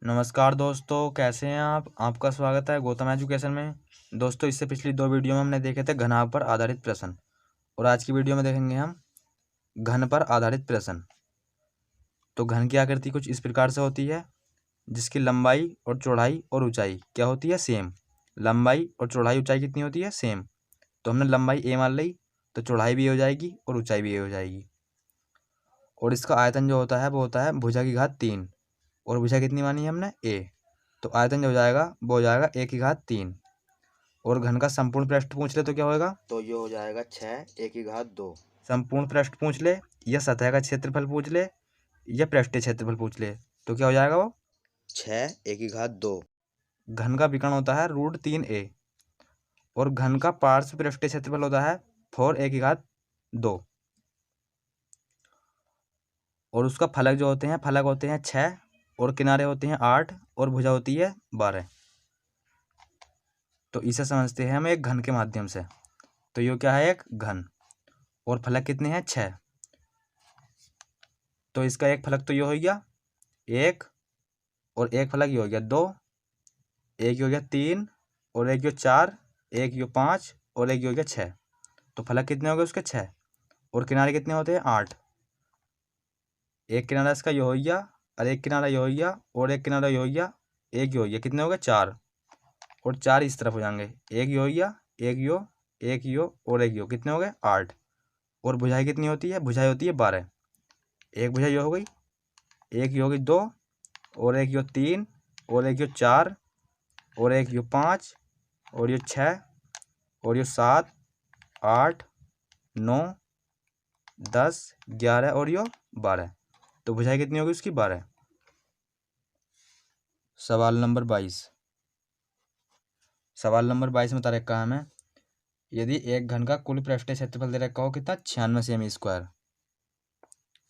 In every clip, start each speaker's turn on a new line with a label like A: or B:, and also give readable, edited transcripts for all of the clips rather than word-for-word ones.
A: नमस्कार दोस्तों, कैसे हैं आप। आपका स्वागत है गौतम एजुकेशन में। दोस्तों, इससे पिछली दो वीडियो में हमने देखे थे घनाभ पर आधारित प्रश्न, और आज की वीडियो में देखेंगे हम घन पर आधारित प्रश्न। तो घन की आकृति कुछ इस प्रकार से होती है, जिसकी लंबाई और चौड़ाई और ऊंचाई क्या होती है, सेम। लंबाई और चौड़ाई ऊंचाई कितनी होती है, सेम। तो हमने लंबाई ए मान ली, तो चौड़ाई भी ए हो जाएगी और ऊंचाई भी ए हो जाएगी। और इसका आयतन जो होता है वो होता है भुजा की घात 3, और भुजा कितनी मानी है हमने, ए। तो आयतन जो हो जाएगा वो हो जाएगा ए की घात 3। और घन का संपूर्ण पृष्ठ पूछ ले तो क्या होगा,
B: तो ये हो जाएगा 6 ए की घात 2।
A: संपूर्ण पृष्ठ पूछ ले या सतह का क्षेत्रफल पूछ ले या पृष्ठीय क्षेत्रफल पूछ ले तो क्या हो जाएगा वो
B: 6 ए की घात 2।
A: घन का विकर्ण होता है √3a, और घन का पार्श्व पृष्ठीय क्षेत्रफल होता है 4a की घात 2। और उसका फलक जो होते हैं, फलक होते हैं 6 और किनारे होते हैं 8 और भुजा होती है 12। तो इसे समझते हैं हम एक घन के माध्यम से। तो ये क्या है, एक घन, और फलक कितने हैं, 6। तो इसका एक फलक तो ये हो गया 1, और एक फलक ये हो गया 2, एक ये हो गया 3, और एक ये 4, एक ये 5, और एक ये हो गया 6। तो फलक कितने हो गए उसके, 6। और किनारे कितने होते हैं, 8। एक किनारा इसका ये हो गया, और एक किनारा ये हो गया, और एक किनारा ये हो गया, एक ये हो गया, कितने हो गए, 4। और 4 इस तरफ हो जाएंगे, एक ये हो गया, एक यो, एक यो और एक यो, कितने हो गए, 8। और भुजाई कितनी होती है, भुजाई होती है 12। एक भुजाई ये हो गई, एक ये हो गई 2, और एक यो 3, और एक यो 4, और एक यो 5, और ये 6, और ये 7, 8, 9, 10, 11 और यो 12। तो भुजाई कितनी होगी उसकी, 12। सवाल नंबर 22। सवाल नंबर 22 में बता रखा है हमें, यदि एक घन का कुल पृष्ठीय क्षेत्रफल दे रखा हो कितना, 96 सेमी स्क्वायर,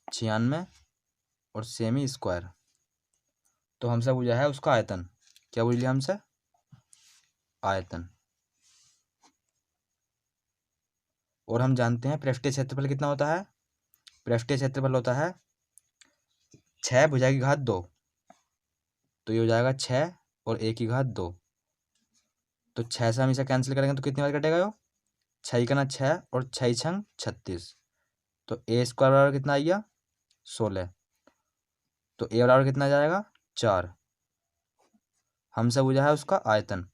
A: 96 और सेमी स्क्वायर, तो हमसे पूछा है उसका आयतन। क्या पूछ लिया हमसे, आयतन। और हम जानते हैं पृष्ठीय क्षेत्रफल कितना होता है, पृष्ठीय क्षेत्रफल होता है 6 भुजा की घात 2। तो ये हो जाएगा 6 और a की घात 2। तो 6 से हम इसे कैंसिल करेंगे तो कितनी बार कटेगा यो, 6 का ना 6, और 6 छंग 36। तो ए स्क्वायर बराबर कितना आ गया, 16। तो ए बराबर कितना आ जाएगा, 4। हमसे पूछा है उसका आयतन,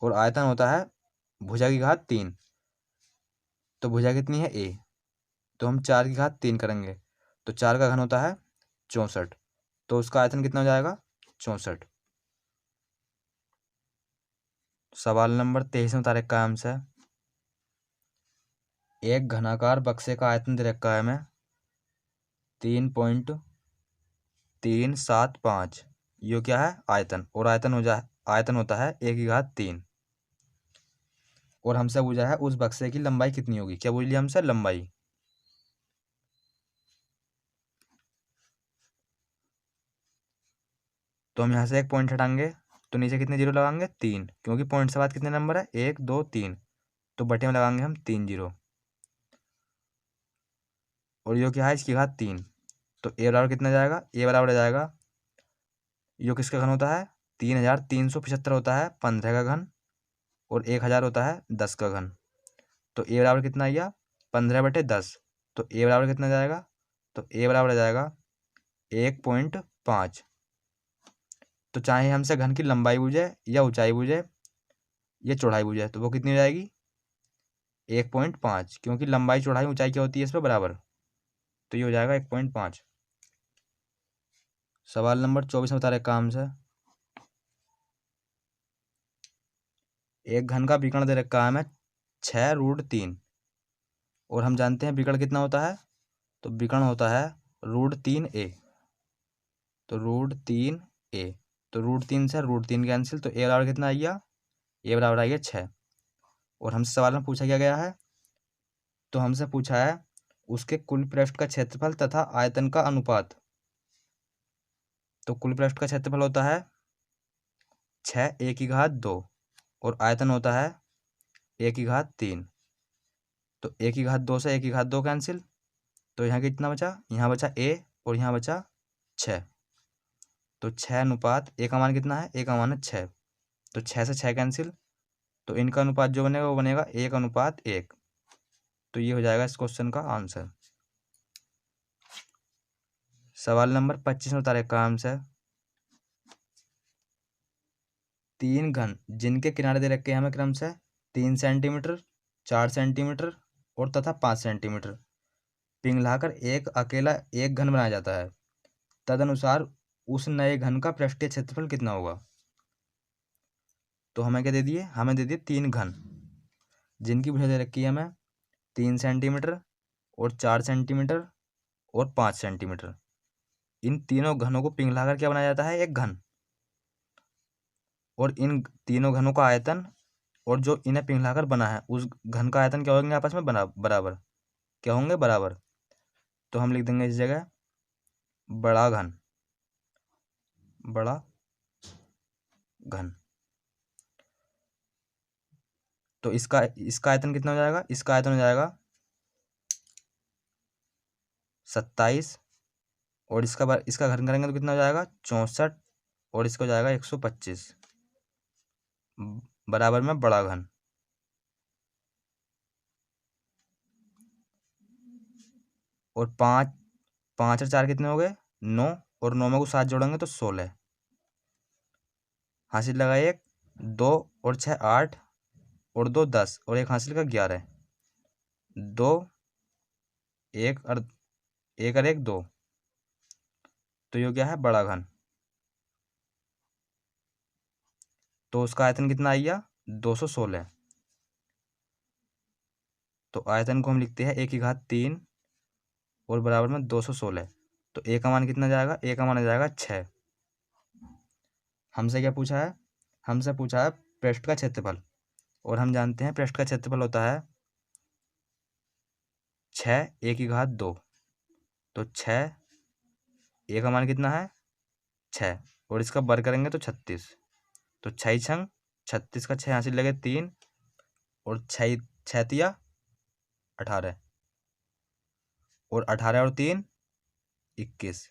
A: और आयतन होता है भुजा की घात 3। तो भुजा कितनी है, ए। तो हम 4 की घात 3 करेंगे, तो 4 का घन होता है 64। तो उसका आयतन कितना हो जाएगा, 64। सवाल नंबर 23 में बता रखा है हमसे, एक घनाकार बक्से का आयतन दे रखा है हमें 3.375। ये क्या है, आयतन। और आयतन होता है a की घात 3। और हमसे पूछा है उस बक्से की लंबाई कितनी होगी। क्या पूछ लिया हमसे, लंबाई। तो हम यहाँ से एक पॉइंट हटाएंगे, तो नीचे कितने जीरो लगाएंगे, 3, क्योंकि पॉइंट से बाद कितने नंबर है, 1 2 3। तो बटे में लगाएंगे हम 3 जीरो। और यो क्या है, इसकी घात 3। तो ए बराबर कितना जाएगा, ए बराबर आ जाएगा, यो किसका घन होता है, 3375 होता है 15 का घन, और 1000 होता है 10 का घन। तो ए बराबर कितना आ गया, 15/10। तो ए बराबर कितना जाएगा, तो ए बराबर आ जाएगा 1.5। तो चाहे हमसे घन की लंबाई पूछे या ऊंचाई पूछे या चौड़ाई पूछे, तो वो कितनी हो जाएगी, 1.5, क्योंकि लंबाई चौड़ाई ऊंचाई क्या होती है इस पर बराबर। तो ये हो जाएगा 1.5। सवाल नंबर 24 में बता रहे काम से, एक घन का विकर्ण दे रखा है हमें 6√3। और हम जानते हैं विकर्ण कितना होता है, तो विकर्ण होता है √3a। तो √3a, तो √3 से √3 कैंसिल, तो ए बराबर कितना आ गया, ए बराबर आ गया 6। और हमसे सवाल में पूछा क्या गया है, तो हमसे पूछा है उसके कुल पृष्ठ का क्षेत्रफल तथा आयतन का अनुपात। तो कुल पृष्ठ का क्षेत्रफल होता है 6 a की घात 2, और आयतन होता है a की घात 3। तो a की घात 2 से a की घात 2 कैंसिल, तो यहाँ कितना बचा, यहाँ बचा a और यहाँ बचा 6। तो 6 अनुपात ए का मान कितना है, ए का मान है 6, तो 6 से 6 कैंसिल, तो इनका अनुपात जो बनेगा वो बनेगा 1:1। तो ये हो जाएगा इस क्वेश्चन का आंसर। सवाल नंबर 25 में बता रहे का आंसर, 3 घन जिनके किनारे दे रखे हैं हमें क्रमशः 3 सेंटीमीटर, 4 सेंटीमीटर और तथा 5 सेंटीमीटर पिघलाकर एक अकेला एक घन बनाया जाता है, तदनुसार उस नए घन का पृष्ठीय क्षेत्रफल कितना होगा। तो हमें क्या दे दिए, हमें दे दिए 3 घन जिनकी भुजा दे रखी है हमें 3 सेंटीमीटर और 4 सेंटीमीटर और 5 सेंटीमीटर। इन तीनों घनों को पिघलाकर क्या बनाया जाता है, एक घन। और इन तीनों घनों का आयतन और जो इन्हें पिघलाकर बना है उस घन का आयतन क्या होंगे आपस में बराबर, क्या होंगे, बराबर। तो हम लिख देंगे इस जगह बड़ा घन, बड़ा घन। तो इसका इसका आयतन कितना हो जाएगा, इसका आयतन हो जाएगा 27, और इसका घन करेंगे तो कितना हो जाएगा 64, और इसका हो जाएगा 125 बराबर में बड़ा घन। और 5 5 और 4 कितने हो गए 9, और 9 में को 7 जोड़ेंगे तो 16, हासिल लगा 1, 2 और 6 8 और 2 10 और एक हासिल का 11, 2 1 और 1 2। तो ये क्या है, बड़ा घन। तो उसका आयतन कितना आ गया 216। तो आयतन को हम लिखते हैं 1 की घात 3 और बराबर में 216। तो ए का मान कितना जाएगा, ए का मान आ जाएगा 6। हमसे क्या पूछा है, हमसे पूछा है पृष्ठ का क्षेत्रफल, और हम जानते हैं पृष्ठ का क्षेत्रफल होता है 6 a⁴। तो 6 ए का मान कितना है 6, और इसका वर्ग करेंगे तो 36। तो 6 छंग 36 का 6 यहाँ से लगे 3, और 6 6 तिया 18, और 18 और 3 21।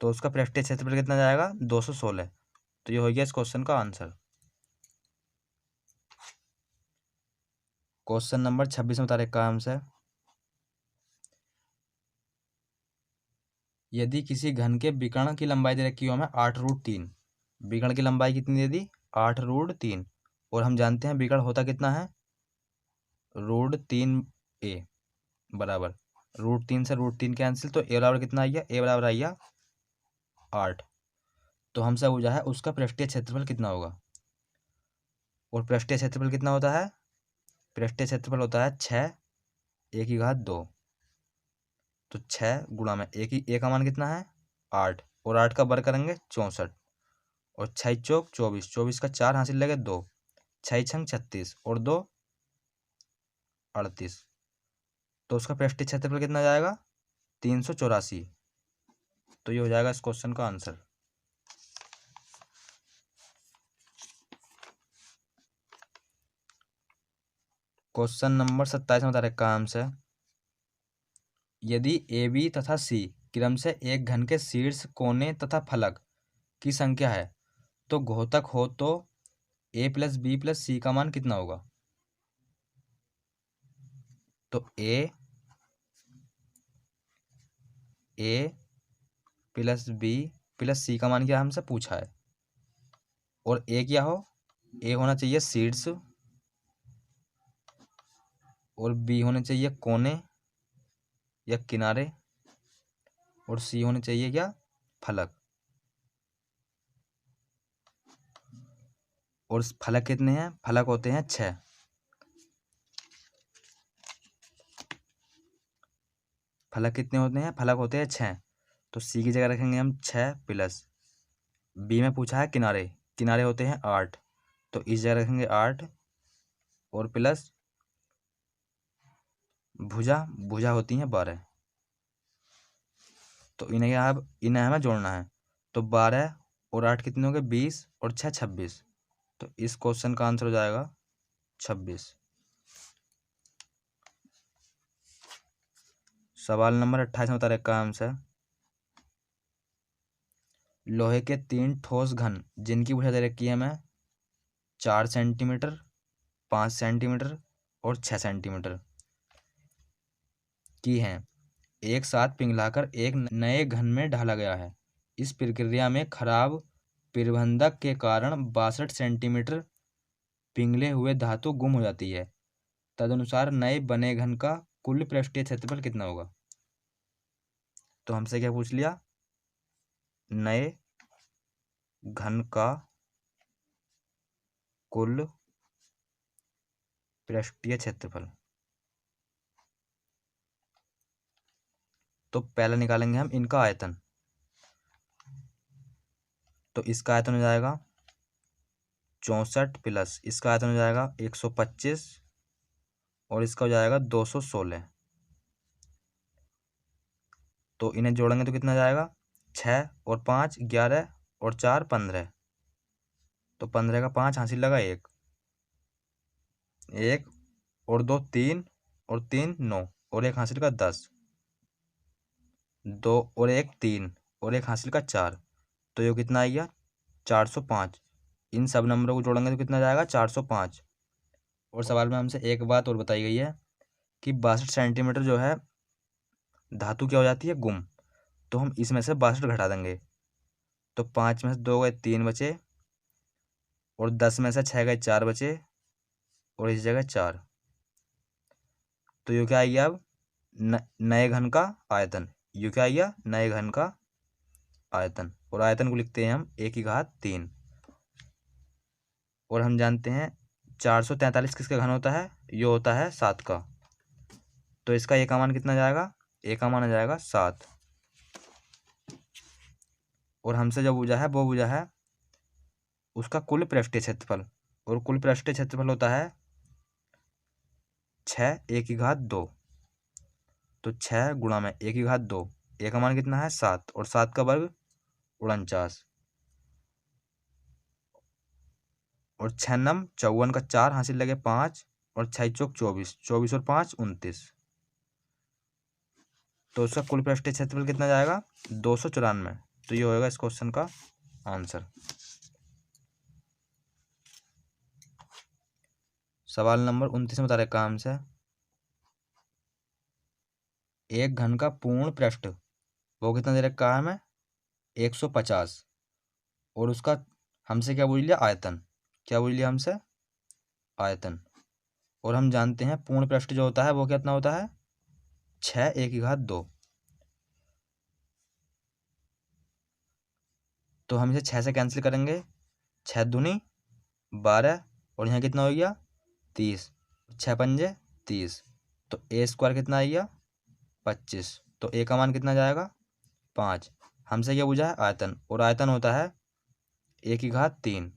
A: तो उसका पृष्ठीय क्षेत्रफल कितना जाएगा 216। तो ये हो गया इस क्वेश्चन का आंसर। क्वेश्चन नंबर 26 में बता रहे का आंसर, यदि किसी घन के विकर्ण की लंबाई दे रखी हो हमें 8√3, विकर्ण की लंबाई कितनी दे दी 8√3, और हम जानते हैं विकर्ण होता कितना है √3a बराबर √3 से √3 कैंसिल, तो ए बराबर कितना आ गया, ए बराबर आ गया 8। तो हमसे पूछा है उसका पृष्ठीय क्षेत्रफल कितना होगा, और पृष्ठीय क्षेत्रफल कितना होता है, पृष्ठीय क्षेत्रफल होता है 6 a⁴। तो 6 गुणा में ए का मान कितना है 8, और 8 का वर्ग करेंगे 64, और 6 चौक 24, 24 का 4 हासिल लगे 2, 6 छंग 36 और 2 38। तो उसका पृष्ठीय क्षेत्रफल कितना जाएगा 384। तो ये हो जाएगा इस क्वेश्चन का आंसर। क्वेश्चन नंबर 27 में बता रहे का आंसर, यदि ए बी तथा सी क्रम से एक घन के शीर्ष कोने तथा फलक की संख्या है तो घोतक हो तो a + b + c का मान कितना होगा। तो a + b + c का मान क्या हमसे पूछा है, और a क्या हो, a होना चाहिए शीर्ष, और b होने चाहिए कोने या किनारे, और c होने चाहिए क्या, फलक। और फलक कितने हैं, फलक होते हैं 6। फलक कितने होते हैं, फलक होते हैं 6। तो सी की जगह रखेंगे हम 6 प्लस, बी में पूछा है किनारे, किनारे होते हैं 8, तो इस जगह रखेंगे 8, और प्लस भुजा, भुजा होती हैं 12। तो इन्हें हमें जोड़ना है। तो 12 और 8 कितने हो गए 20, और 6 26। तो इस क्वेश्चन का आंसर हो जाएगा 26। सवाल नंबर 28 में बता रहे का आंसर, लोहे के 3 ठोस घन जिनकी भुजा दे रखी है हमें 4 सेंटीमीटर, 5 सेंटीमीटर और 6 सेंटीमीटर की हैं, एक साथ पिघलाकर एक नए घन में ढाला गया है। इस प्रक्रिया में खराब प्रबंधक के कारण 62 सेंटीमीटर पिघले हुए धातु गुम हो जाती है। तदनुसार नए बने घन का कुल पृष्ठीय क्षेत्रफल कितना होगा? तो हमसे क्या पूछ लिया? नए घन का कुल पृष्ठीय क्षेत्रफल। तो पहले निकालेंगे हम इनका आयतन। तो इसका आयतन हो जाएगा 64 प्लस इसका आयतन हो जाएगा 125 और इसका हो जाएगा 216। तो इन्हें जोड़ेंगे तो कितना जाएगा? 6 और 5 11 और 4 15। तो 15 का 5 हासिल लगा 1 और 2 3 और 3 9 और 1 हासिल का 10, 2 और 1 3 और 1 हासिल का 4। तो ये कितना आ गया? 405। इन सब नंबरों को जोड़ेंगे तो कितना जाएगा? 405। और सवाल में हमसे एक बात और बताई गई है कि 62 सेंटीमीटर जो है धातु क्या हो जाती है? गुम। तो हम इसमें से 62 घटा देंगे। तो 5 में से 2 गए 3 बचे और 10 में से 6 गए 4 बचे और इस जगह 4। तो ये क्या आ गया? अब नए घन का आयतन। ये क्या आ गया? नए घन का आयतन। और आयतन को लिखते हैं हम 1/3। और हम जानते हैं 443 किसका घन होता है? ये होता है 7 का। तो इसका ए का मान कितना जाएगा? ए का मान आ जाएगा 7। और हमसे जो पूछा है वो पूछा है उसका कुल पृष्ठीय क्षेत्रफल। और कुल पृष्ठीय क्षेत्रफल होता है 6 1/2। तो 6 गुणा में 1/2। ए का मान कितना है? 7 और 7 का वर्ग 49 और 6 नम 54 का 4 हासिल लगे 5 और 6 चौक 24, 24 और 5 29। तो उसका कुल पृष्ठीय क्षेत्रफल कितना जाएगा? 294। तो ये होगा इस क्वेश्चन का आंसर। सवाल नंबर 29 में बता रखा हमसे एक घन का पूर्ण पृष्ठ वो कितना दे रखा है हमें? 150। और उसका हमसे क्या पूछ लिया? आयतन। क्या पूछ लिया हमसे? आयतन। और हम जानते हैं पूर्ण पृष्ठ जो होता है वो कितना होता है? 6 1/2। तो हम इसे 6 से कैंसिल करेंगे। 6 दूनी 12 और यहाँ कितना हो गया? 30। 6 पंजे 30। तो ए स्क्वायर कितना आ गया? 25। तो ए का मान कितना जाएगा? 5। हमसे क्या पूछा है? आयतन। और आयतन होता है 1/3।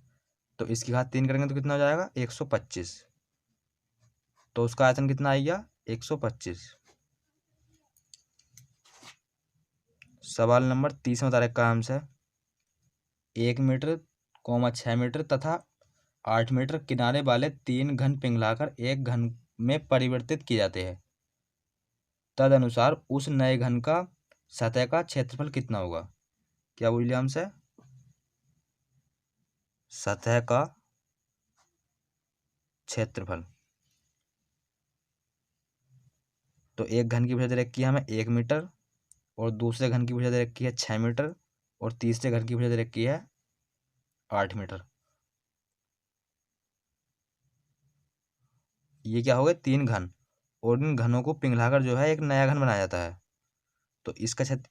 A: तो इसकी घात 3 करेंगे तो कितना हो जाएगा? 125। तो उसका आयतन कितना आ गया? 125। सवाल नंबर 30 में बता रखा है हमसे 1 मीटर 6 मीटर तथा 8 मीटर किनारे वाले 3 घन पिघलाकर एक घन में परिवर्तित किए जाते हैं। तदनुसार उस नए घन का सतह का क्षेत्रफल कितना होगा? क्या बोल लिया हमसे? सतह का क्षेत्रफल। तो एक घन की भुजा दे रखी है हमें 1 मीटर और दूसरे घन की भुजा दे रखी है 6 मीटर और तीसरे घन की भुजा दे रखी है 8 मीटर। ये क्या हो गए? 3 घन। और इन घनों को पिघलाकर जो है एक नया घन बनाया जाता है। तो इसका क्षेत्र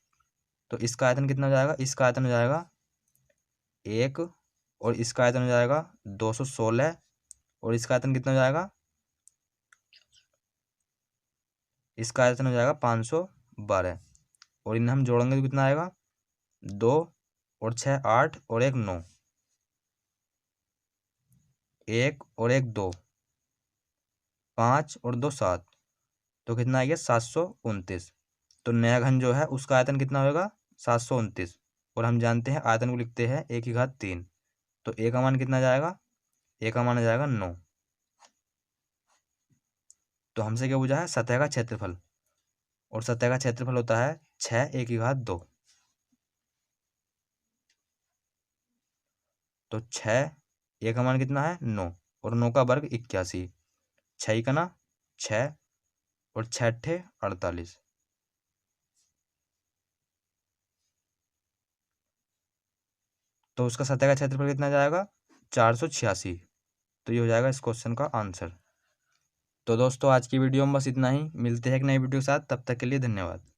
A: तो इसका आयतन कितना हो जाएगा? इसका आयतन हो जाएगा 1 और इसका आयतन हो जाएगा 216 और इसका आयतन कितना हो जाएगा? इसका आयतन हो जाएगा 512। और इन्हें हम जोड़ेंगे तो कितना आएगा? 2 और 6 8 और 1 9, 1 और 1 2, 5 और 2 7। तो कितना आ गया? 729। तो नया घन जो है उसका आयतन कितना होगा? 729। और हम जानते हैं आयतन को लिखते हैं 1/3। तो ए का मान कितना जाएगा? ए का मान आ जाएगा 9। तो हमसे क्या पूछा है? सतह का क्षेत्रफल। और सतह का क्षेत्रफल होता है 6 1/2। तो 6, ए का मान कितना है 9 और 9 का वर्ग 81, 6 का ना 6 और 6 अट्ठे 48। तो उसका सतह का क्षेत्रफल कितना जाएगा 486। तो ये हो जाएगा इस क्वेश्चन का आंसर। तो दोस्तों आज की वीडियो में बस इतना ही, मिलते हैं एक नई वीडियो के साथ, तब तक के लिए धन्यवाद।